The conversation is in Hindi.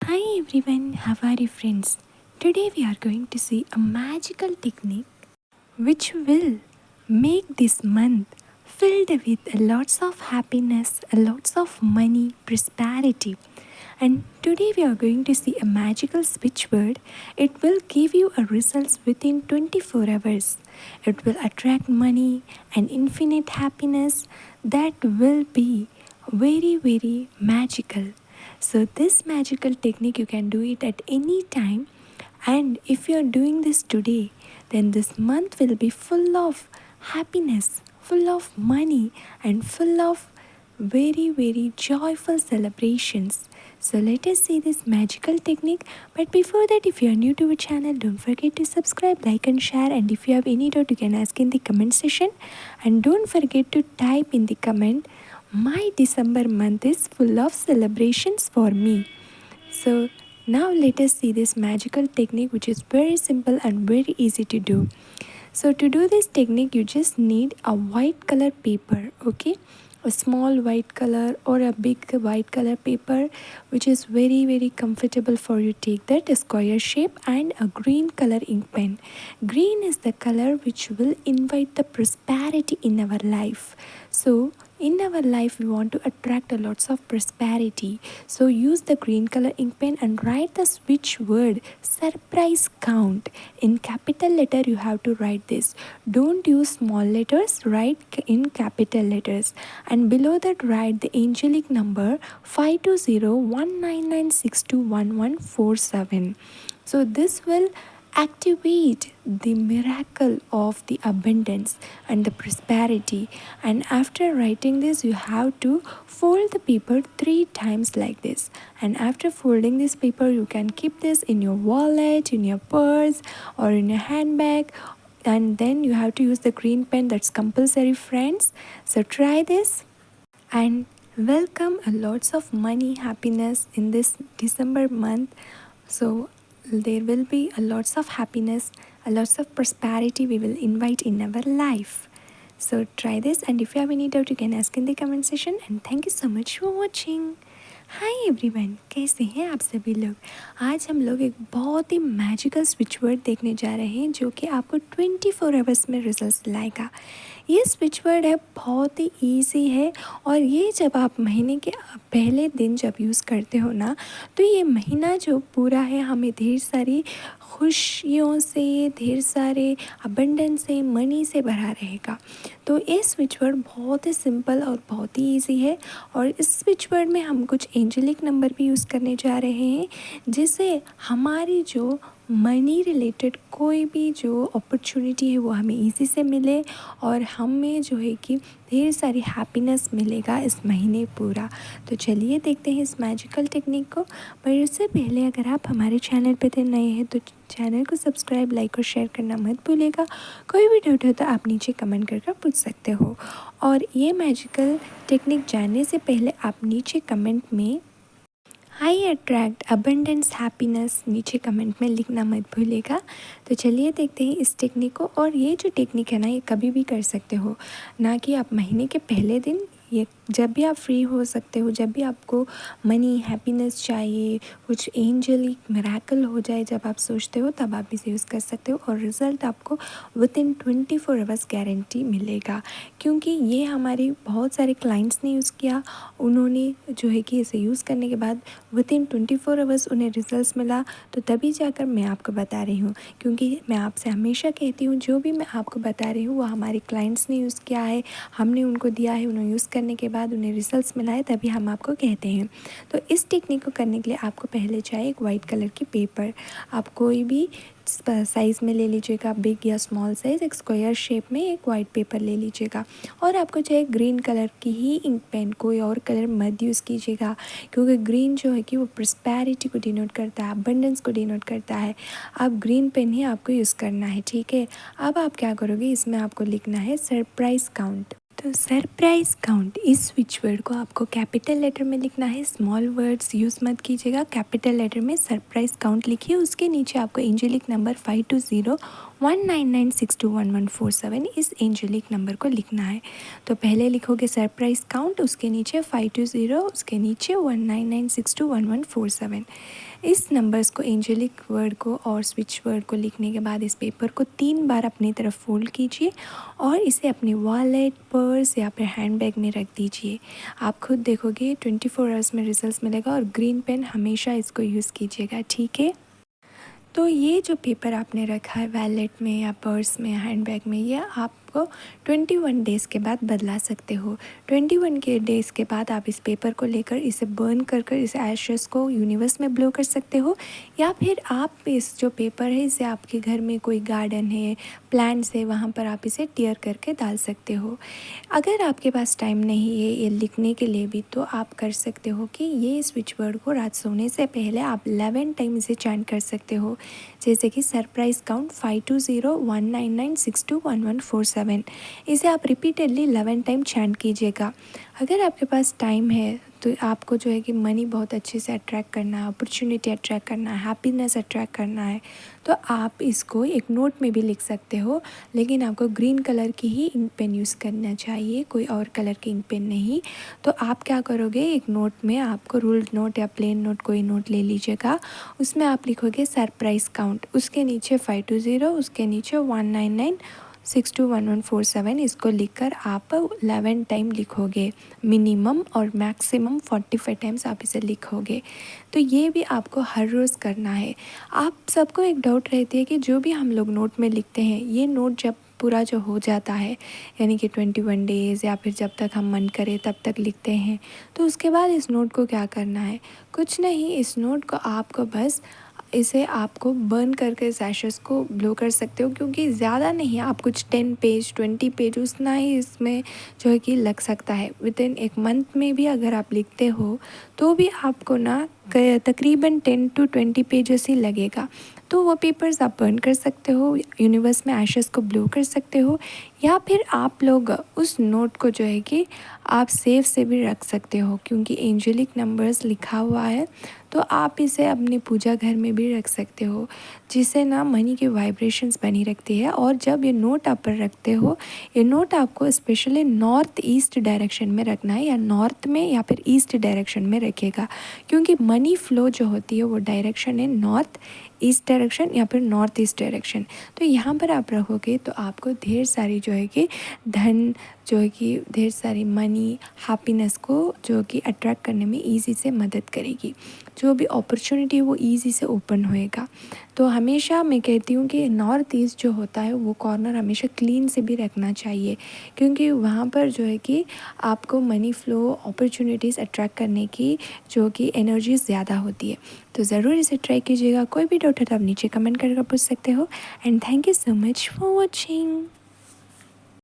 Hi everyone, how are you friends? Today we are going to see a magical technique which will make this month filled with lots of happiness, lots of money, prosperity. And today we are going to see a magical switch word. It will give you a results within 24 hours. It will attract money and infinite happiness that will be very magical. So this magical technique you can do it at any time, and if you are doing this today, then this month will be full of happiness, full of money, and full of very joyful celebrations. So let us see this magical technique. But before that, if you are new to our channel, don't forget to subscribe, like and share. And if you have any doubt, you can ask in the comment section. And don't forget to type in the comment, my December month is full of celebrations for me. So now let us see this magical technique, which is very simple and very easy to do. So to do this technique, you just need a white color paper, okay? A small white color or a big white color paper, which is very comfortable for you. Take that, a square shape, and a green color ink pen. Green is the color which will invite the prosperity in our life. So in our life we want to attract a lots of prosperity, so use the green color ink pen and write the switch word surprise count. In capital letter you have to write this. Don't use small letters, write in capital letters, and below that write the angelic number 5201996211147. So this will activate the miracle of the abundance and the prosperity. And after writing this, you have to fold the paper 3 times like this. And after folding this paper, you can keep this in your wallet, in your purse, or in your handbag. And then you have to use the green pen. That's compulsory, friends. So try this and welcome a lots of money, happiness in this December month. So there will be a lots of happiness, a lots of prosperity we will invite in our life. So try this, and if you have any doubt you can ask in the comment section. And thank you so much for watching. Hi everyone, कैसे हैं आप सभी लोग। आज हम लोग एक बहुत ही मैजिकल स्विच वर्ड देखने जा रहे हैं जो कि आपको 24 आवर्स में रिजल्ट्स लाएगा। ये स्विच वर्ड है, बहुत ही ईजी है, और ये जब आप महीने के पहले दिन जब यूज़ करते हो ना, तो ये महीना जो पूरा है हमें ढेर सारी खुशियों से, ढेर सारे अबंडेंस से, मनी से भरा रहेगा। तो ये स्विच वर्ड बहुत ही सिंपल और बहुत ही ईजी है, और इस स्विच वर्ड में हम कुछ एंजेलिक नंबर भी यूज़ करने जा रहे हैं, जिससे हमारी जो मनी रिलेटेड कोई भी जो अपॉर्चुनिटी है वो हमें इजी से मिले, और हमें जो है कि ढेर सारी हैप्पीनेस मिलेगा इस महीने पूरा। तो चलिए देखते हैं इस मैजिकल टेक्निक को। पर उससे पहले अगर आप हमारे चैनल पे थे नए हैं तो चैनल को सब्सक्राइब, लाइक और शेयर करना मत भूलिएगा। कोई भी डाउट हो तो आप नीचे कमेंट करके पूछ सकते हो। और ये मैजिकल टेक्निक जानने से पहले आप नीचे कमेंट में आई अट्रैक्ट अबंडेंस हैप्पीनेस नीचे कमेंट में लिखना मत भूलिएगा। तो चलिए देखते हैं इस टेक्निक को। और ये जो टेक्निक है ना, ये कभी भी कर सकते हो, ना कि आप महीने के पहले दिन। ये जब भी आप फ्री हो सकते हो, जब भी आपको मनी, हैप्पीनेस चाहिए, कुछ एंजलिक मिरेकल हो जाए जब आप सोचते हो, तब आप इसे यूज़ कर सकते हो, और रिज़ल्ट आपको विदिन 24 आवर्स गारंटी मिलेगा। क्योंकि ये हमारे बहुत सारे क्लाइंट्स ने यूज़ किया, उन्होंने जो है कि इसे यूज़ करने के बाद विदिन 24 आवर्स उन्हें रिजल्ट्स मिला। तो तभी जाकर मैं आपको बता रही हूँ, क्योंकि मैं आपसे हमेशा कहती हूँ जो भी मैं आपको बता रही हूँ वो हमारे क्लाइंट्स ने यूज़ किया है, हमने उनको दिया है, उन्हें यूज़ करने के बाद उन्हें रिजल्ट्स मिला है, तभी हम आपको कहते हैं। तो इस टेक्निक को करने के लिए आपको पहले चाहिए एक वाइट कलर की पेपर। आप कोई भी साइज़ में ले लीजिएगा, बिग या स्मॉल साइज़, एक स्क्वायर शेप में एक वाइट पेपर ले लीजिएगा। और आपको चाहिए ग्रीन कलर की ही इंक पेन, कोई और कलर मत यूज़ कीजिएगा, क्योंकि ग्रीन जो है कि वो प्रॉस्पेरिटी को डिनोट करता है, अबंडेंस को डिनोट करता है। आप ग्रीन पेन ही आपको यूज़ करना है, ठीक है। अब आप क्या करोगे, इसमें आपको लिखना है सरप्राइज़ काउंट। तो सरप्राइज काउंट, इस स्विच वर्ड को आपको कैपिटल लेटर में लिखना है, स्मॉल वर्ड्स यूज़ मत कीजिएगा। कैपिटल लेटर में सरप्राइज काउंट लिखिए, उसके नीचे आपको एंजेलिक नंबर 520199621147 इस एंजेलिक नंबर को लिखना है। तो पहले लिखोगे सरप्राइज काउंट, उसके नीचे 520, उसके नीचे 199621147। इस नंबर्स को, एंजेलिक वर्ड को और स्विच वर्ड को लिखने के बाद इस पेपर को 3 बार अपनी तरफ फोल्ड कीजिए और इसे अपने वॉलेट, पर्स या फिर हैंडबैग में रख दीजिए। आप खुद देखोगे 24 आवर्स में रिजल्ट्स मिलेगा। और ग्रीन पेन हमेशा इसको यूज़ कीजिएगा, ठीक है। तो ये जो पेपर आपने रखा है वैलेट में या पर्स में, हैंडबैग में, ये आपको 21 डेज़ के बाद बदला सकते हो। 21 के डेज़ के बाद आप इस पेपर को लेकर इसे बर्न कर कर इस एशेस को यूनिवर्स में ब्लो कर सकते हो। या फिर आप इस जो पेपर है इसे आपके घर में कोई गार्डन है, प्लांट्स है, वहाँ पर आप इसे टियर करके डाल सकते हो। अगर आपके पास टाइम नहीं है ये लिखने के लिए भी, तो आप कर सकते हो कि ये स्विच वर्ड को रात सोने से पहले आप 11 टाइम इसे चैंट कर सकते हो। जैसे कि सरप्राइज काउंट 520199621147, इसे आप रिपीटेडली 11 टाइम चैंट कीजिएगा। अगर आपके पास टाइम है तो आपको जो है कि मनी बहुत अच्छे से अट्रैक्ट करना है, अपॉर्चुनिटी अट्रैक्ट करना है, हैप्पीनेस अट्रैक्ट करना है, तो आप इसको एक नोट में भी लिख सकते हो। लेकिन आपको ग्रीन कलर की ही इंक पेन यूज़ करना चाहिए, कोई और कलर की इंक पेन नहीं। तो आप क्या करोगे, एक नोट में आपको रूल्ड नोट या प्लेन नोट कोई नोट ले लीजिएगा, उसमें आप लिखोगे सरप्राइज काउंट, उसके नीचे 520, उसके नीचे 199621147, इसको लिखकर आप 11 टाइम लिखोगे मिनिमम, और मैक्सिमम 45 टाइम्स आप इसे लिखोगे। तो ये भी आपको हर रोज़ करना है। आप सबको एक डाउट रहती है कि जो भी हम लोग नोट में लिखते हैं, ये नोट जब पूरा जो हो जाता है, यानी कि 21 डेज़ या फिर जब तक हम मन करे तब तक लिखते हैं, तो उसके बाद इस नोट को क्या करना है? कुछ नहीं, इस नोट को आपको बस इसे आपको बर्न करके इस एशेस को ब्लो कर सकते हो, क्योंकि ज़्यादा नहीं, आप कुछ 10 पेज 20 पेज उतना ही इसमें जो है कि लग सकता है। विदिन एक मंथ में भी अगर आप लिखते हो तो भी आपको ना तकरीबन 10 to 20 पेजेस ही लगेगा। तो वो पेपर्स आप बर्न कर सकते हो, यूनिवर्स में एशेस को ब्लो कर सकते हो, या फिर आप लोग उस नोट को जो है कि आप सेव से भी रख सकते हो, क्योंकि एंजेलिक नंबर्स लिखा हुआ है। तो आप इसे अपने पूजा घर में भी रख सकते हो, जिससे ना मनी की वाइब्रेशंस बनी रखती है। और जब ये नोट आप पर रखते हो, ये नोट आपको स्पेशली नॉर्थ ईस्ट डायरेक्शन में रखना है, या नॉर्थ में या फिर ईस्ट डायरेक्शन में रखेगा, क्योंकि मनी फ्लो जो होती है वो डायरेक्शन है नॉर्थ ईस्ट डायरेक्शन या फिर नॉर्थ ईस्ट डायरेक्शन। तो यहाँ पर आप रखोगे तो आपको ढेर सारी जो है कि धन, जो है कि ढेर सारी मनी, हैप्पीनेस को जो कि अट्रैक्ट करने में ईज़ी से मदद करेगी। जो भी अपॉर्चुनिटी है वो ईज़ी से ओपन होएगा। तो हमेशा मैं कहती हूँ कि नॉर्थ ईस्ट जो होता है वो कॉर्नर हमेशा क्लीन से भी रखना चाहिए, क्योंकि वहाँ पर जो है कि आपको मनी फ्लो, अपॉर्चुनिटीज़ अट्रैक्ट करने की जो कि एनर्जी ज़्यादा होती है। तो ज़रूर इसे ट्राई कीजिएगा। कोई भी डाउट है तो आप नीचे कमेंट करके पूछ सकते हो। And thank you so much for watching.